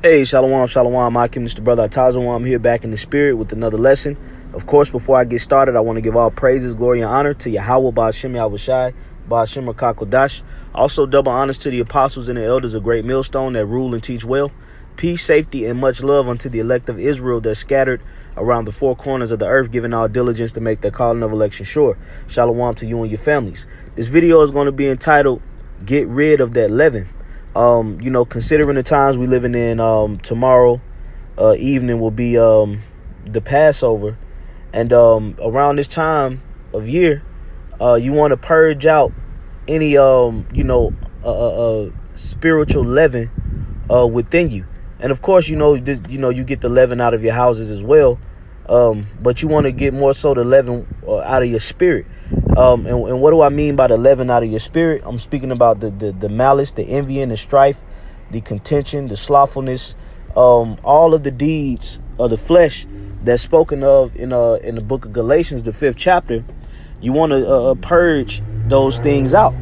Hey, Shalom, Shalom. I'm Mr. Brother Atazawam. I'm here back in the spirit with another lesson. Of course, before I get started, I want to give all praises, glory, and honor to Yahweh, Ba'ashem Yahushai, Ba'ashem Rakakodash. Also, double honors to the apostles and the elders of Great Millstone that rule and teach well. Peace, safety, and much love unto the elect of Israel that's scattered around the four corners of the earth, giving all diligence to make their calling of election sure. Shalom to you and your families. This video is going to be entitled, Get Rid of That Leaven. Considering the times we living in, tomorrow evening will be the Passover, and around this time of year, you want to purge out any spiritual leaven within you. And of course, you get the leaven out of your houses as well, but you want to get more so the leaven out of your spirit. And what do I mean by the leaven out of your spirit? I'm speaking about the malice, the envy, and the strife, the contention, the slothfulness, all of the deeds of the flesh that's spoken of in the book of Galatians, the 5th chapter. You want to purge those things out,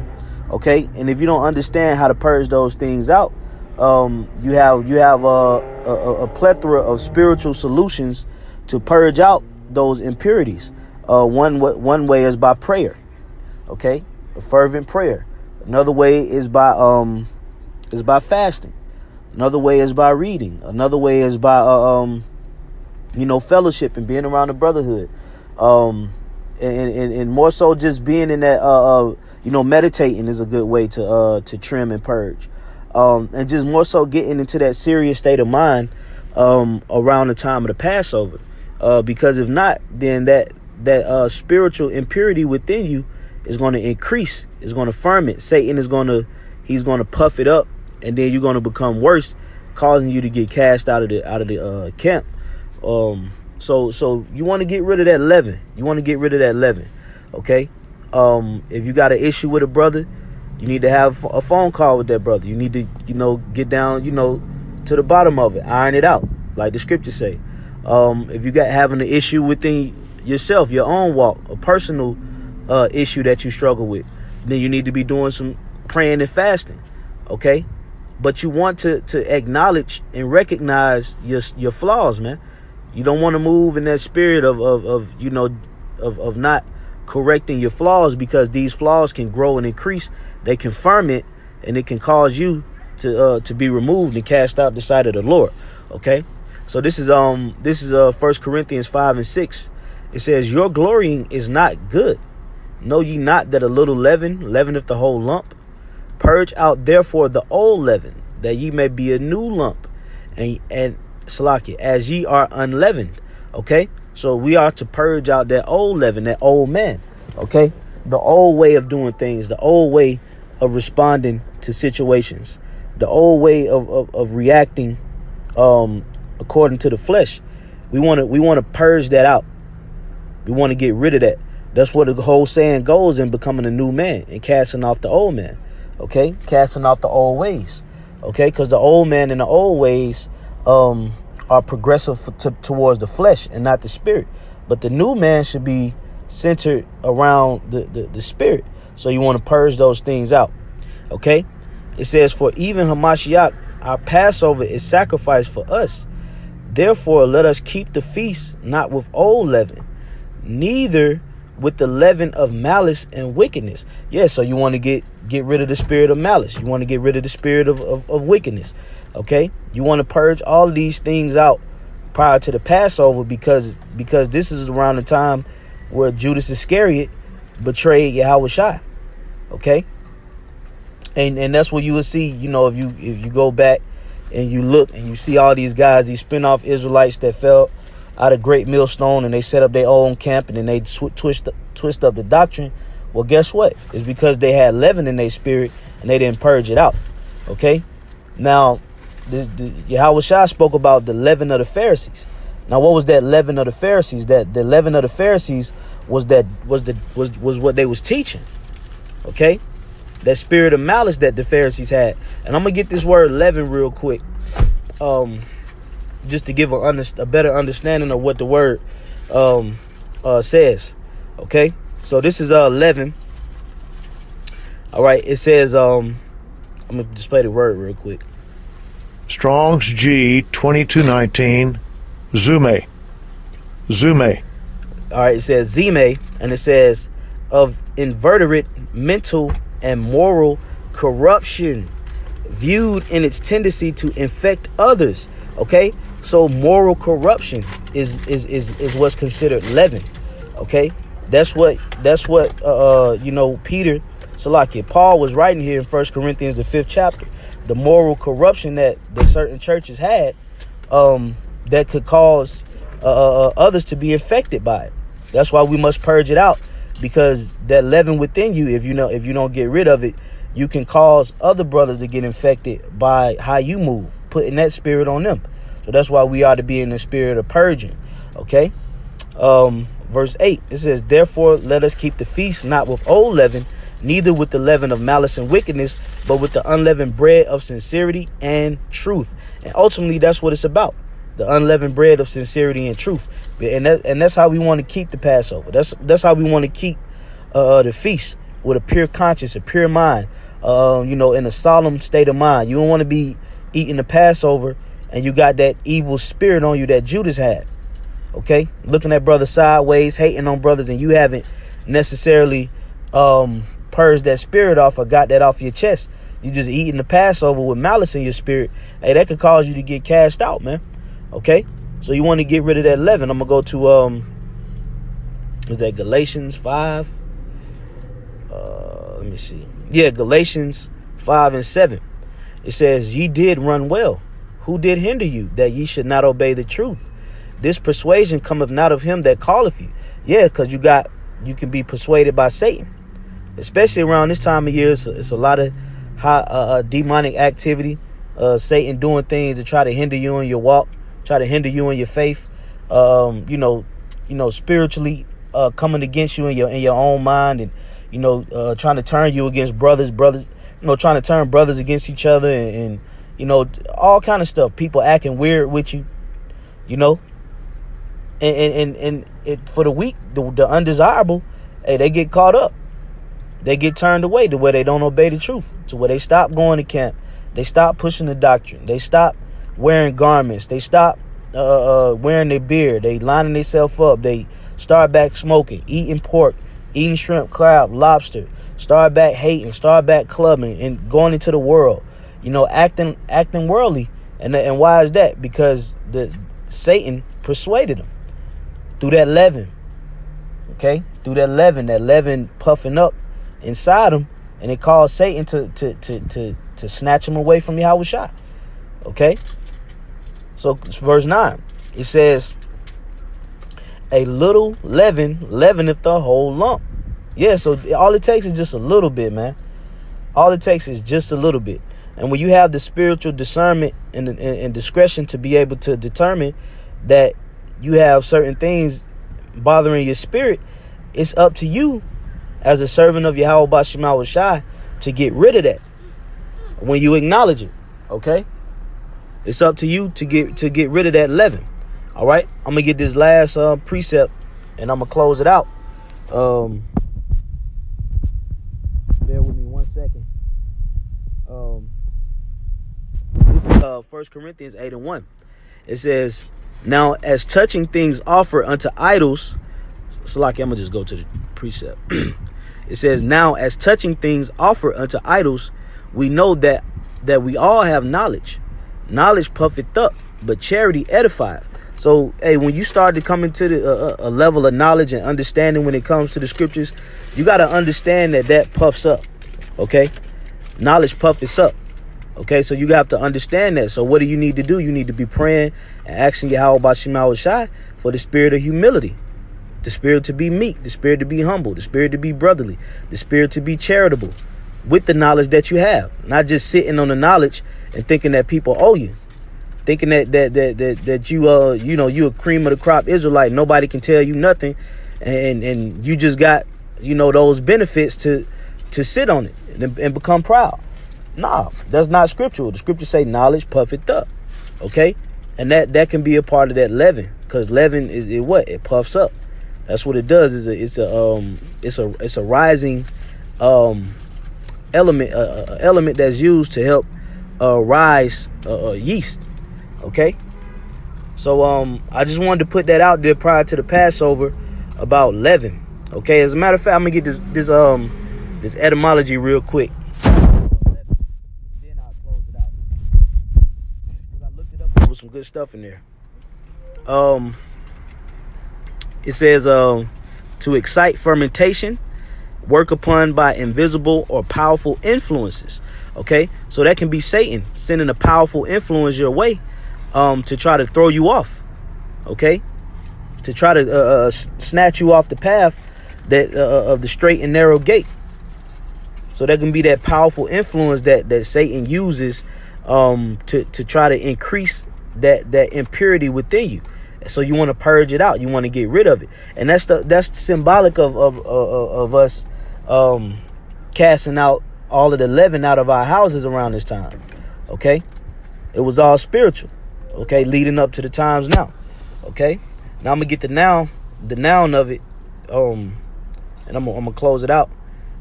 okay? And if you don't understand how to purge those things out, you have a plethora of spiritual solutions to purge out those impurities. One way is by prayer, okay, a fervent prayer. Another way is by fasting. Another way is by reading. Another way is by fellowship and being around the brotherhood. And more so just being in that meditating is a good way to trim and purge. And just more so getting into that serious state of mind around the time of the Passover. Because if not, then that spiritual impurity within you is going to increase. It's going to ferment. Satan is going to puff it up, and then you're going to become worse, causing you to get cast out of the camp. So you want to get rid of that leaven. Okay. If you got an issue with a brother, you need to have a phone call with that brother. You need to get down to the bottom of it, iron it out, like the scriptures say. If you having an issue within yourself, your own walk, a personal issue that you struggle with, then you need to be doing some praying and fasting, okay? But you want to acknowledge and recognize your flaws, man. You don't want to move in that spirit of not correcting your flaws, because these flaws can grow and increase. They can ferment, and it can cause you to be removed and cast out the sight of the Lord, okay? So this is 1 Corinthians 5 and 6. It says, your glorying is not good. Know ye not that a little leaven leaveneth the whole lump? Purge out therefore the old leaven, that ye may be a new lump, and Salakia, as ye are unleavened. Okay, so we are to purge out that old leaven, that old man. Okay, the old way of doing things, the old way of responding to situations, the old way of reacting according to the flesh. We want to purge that out. We want to get rid of that. That's what the whole saying goes in becoming a new man and casting off the old man. Okay, casting off the old ways. Okay, because the old man and the old ways are progressive towards the flesh and not the spirit. But the new man should be centered around the spirit. So you want to purge those things out. Okay, it says, for even Hamashiach, our Passover, is sacrificed for us. Therefore, let us keep the feast not with old leaven, neither with the leaven of malice and wickedness. Yeah, so you want to get rid of the spirit of malice. You want to get rid of the spirit of wickedness. Okay, you want to purge all of these things out prior to the Passover, because this is around the time where Judas Iscariot betrayed Yahushua. Okay, and that's what you will see. If you go back and you look and you see all these guys, these spin-off Israelites that fell out of Great Millstone, and they set up their own camp, and then they twist up the doctrine. Well, guess what? It's because they had leaven in their spirit and they didn't purge it out. Okay, now Yahushua spoke about the leaven of the Pharisees. Now, what was that leaven of the Pharisees? That the leaven of the Pharisees was what they was teaching. Okay, that spirit of malice that the Pharisees had. And I'm gonna get this word leaven real quick, just to give a better understanding of what the word says. Okay, so this is leaven. All right, it says I'm gonna display the word real quick. Strong's G 2219, Zume. Zume. All right, it says zime, and it says of invertebrate mental and moral corruption viewed in its tendency to infect others. Okay, so moral corruption is what's considered leaven. Okay, that's what Peter Salakia Paul was writing here in 1 Corinthians the 5th chapter. The moral corruption that certain churches had, that could cause others to be infected by it. That's why we must purge it out, because that leaven within you, if you don't get rid of it, you can cause other brothers to get infected by how you move, putting that spirit on them. So that's why we ought to be in the spirit of purging. Okay. Verse 8, it says, therefore let us keep the feast not with old leaven, neither with the leaven of malice and wickedness, but with the unleavened bread of sincerity and truth. And ultimately, that's what it's about. The unleavened bread of sincerity and truth. And that's how we want to keep the Passover. That's how we want to keep the feast, with a pure conscience, a pure mind, in a solemn state of mind. You don't want to be eating the Passover and you got that evil spirit on you that Judas had. Okay, looking at brothers sideways, hating on brothers, and you haven't necessarily purged that spirit off or got that off your chest. You just eating the Passover with malice in your spirit. Hey, that could cause you to get cast out, man. Okay, so you want to get rid of that leaven. I'm gonna go to is that Galatians 5? Let me see. Yeah, Galatians 5 and 7. It says, ye did run well. Who did hinder you, that ye should not obey the truth? This persuasion cometh not of him that calleth you. Yeah, because you can be persuaded by Satan. Especially around this time of year, it's a lot of high demonic activity. Satan doing things to try to hinder you in your walk, try to hinder you in your faith. Spiritually coming against you in your own mind, and trying to turn you against brothers, trying to turn brothers against each other, and all kind of stuff. People acting weird with you, and for the weak, the undesirable, hey, they get caught up. They get turned away to where they don't obey the truth, to where they stop going to camp. They stop pushing the doctrine. They stop wearing garments. They stop wearing their beard. They lining themselves up. They start back smoking, eating pork, eating shrimp, crab, lobster. Start back hating. Start back clubbing and going into the world. Acting worldly. And why is that? Because Satan persuaded them through that leaven. Okay, through that leaven puffing up inside them, and it caused Satan to snatch him away from Yahushua. Okay, so verse 9, it says, a little leaven leaveneth the whole lump. Yeah, so all it takes is just a little bit, man. All it takes is just a little bit. And when you have the spiritual discernment and discretion to be able to determine that you have certain things bothering your spirit, it's up to you as a servant of Yahweh Bashim Shai to get rid of that when you acknowledge it. Okay, it's up to you to get rid of that leaven. All right, I'm gonna get this last precept and I'm gonna close it out. Bear with me 1 second. This is 1 Corinthians 8 and 1. It says, now as touching things offered unto idols, Salaki, I'm gonna just go to the precept. It says, now as touching things offered unto idols, we know that we all have knowledge. Knowledge puffeth up, but charity edifieth. So, hey, when you start to come into a level of knowledge and understanding when it comes to the scriptures, you got to understand that puffs up. Okay, knowledge puffs up. Okay, so you have to understand that. So what do you need to do? You need to be praying and asking Yahweh Bashim Shai for the spirit of humility. The spirit to be meek, the spirit to be humble, the spirit to be brotherly, the spirit to be charitable with the knowledge that you have. Not just sitting on the knowledge and thinking that people owe you. Thinking that you a cream of the crop Israelite. Nobody can tell you nothing. And you just got, those benefits to sit on it and become proud. Nah, that's not scriptural. The scriptures say knowledge puffeth up. Okay? And that can be a part of that leaven. Because leaven is what? It puffs up. That's what it does. It's a rising element, element that's used to help rise yeast. Okay, so I just wanted to put that out there prior to the Passover about leaven. Okay, as a matter of fact, I'm gonna get this etymology real quick. Then I'll close it out because I looked it up. There was some good stuff in there. It says to excite fermentation, work upon by invisible or powerful influences. Okay, so that can be Satan sending a powerful influence your way to try to throw you off. Okay, to try to snatch you off the path that of the straight and narrow gate. So that can be that powerful influence that Satan uses to try to increase that impurity within you. So you want to purge it out. You want to get rid of it, and that's symbolic of us casting out all of the leaven out of our houses around this time. Okay, it was all spiritual. Okay, leading up to the times now. Okay, now I'm gonna get the noun of it, and I'm gonna close it out.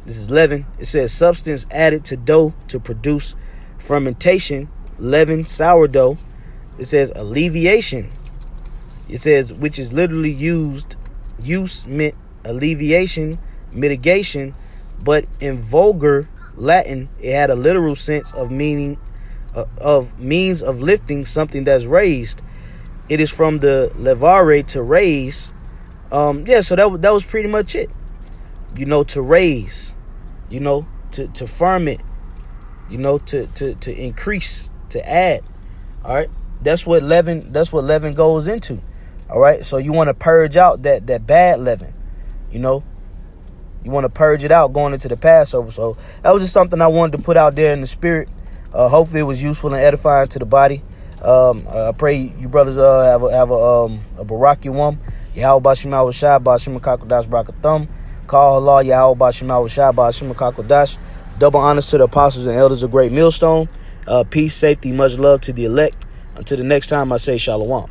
This is leaven. It says substance added to dough to produce fermentation, leaven, sourdough. It says alleviation. It says, which is literally use meant alleviation, mitigation, but in vulgar Latin, it had a literal sense of meaning of means of lifting something that's raised. It is from the levare, to raise. So that was pretty much it. To raise, to ferment, to increase, to add. All right. That's what leaven goes into. All right. So you want to purge out that bad leaven. You want to purge it out going into the Passover. So that was just something I wanted to put out there in the spirit. Hopefully it was useful and edifying to the body. I pray you brothers have a Barak Yawam. Yahweh Bashim Awashai Bashim Kakodash Brakathum. Call Allah Yahweh Bashim Awashai Bashim Kakodash. Double honors to the apostles and elders of Great Millstone. Peace, safety, much love to the elect. Until the next time, I say Shalom.